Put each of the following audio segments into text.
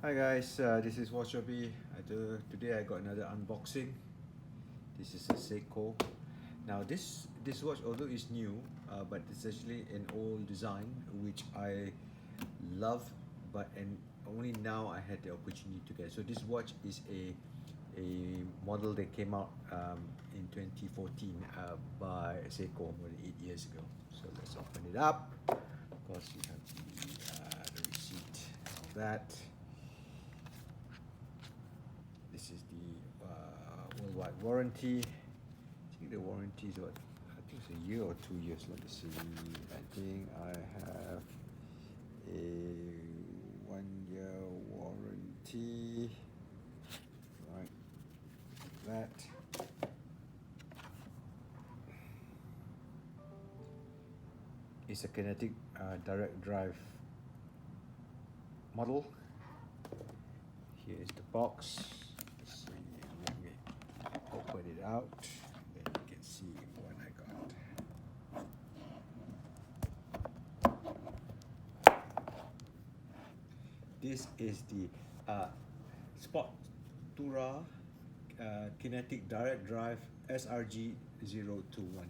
Hi guys, this is Watchobi. Today I got another unboxing. This is a Seiko. Now this watch, although it's new, but it's actually an old design which I love, and only now I had the opportunity to get. So this watch is a model that came out in 2014 by Seiko more than 8 years ago. So let's open it up. Of course, you have the receipt and all that. This is the worldwide warranty. I think the warranty is what? I think it's a year or 2 years. Let me see. I think I have a 1 year warranty. Right, that. It's a Kinetic direct drive model. Here is the box. Let's see, let me open it out, then you can see what I got. This is the Sportura Kinetic direct drive SRG021.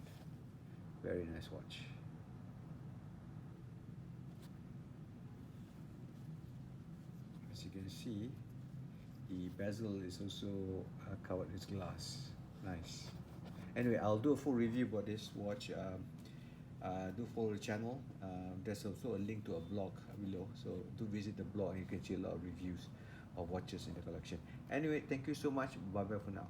Very nice watch. As you can see, the bezel is also covered with glass. Nice. Anyway, I'll do a full review about this watch. Do follow the channel. There's also a link to a blog below, so do visit the blog and you can see a lot of reviews of watches in the collection. Anyway, thank you so much. Bye bye for now.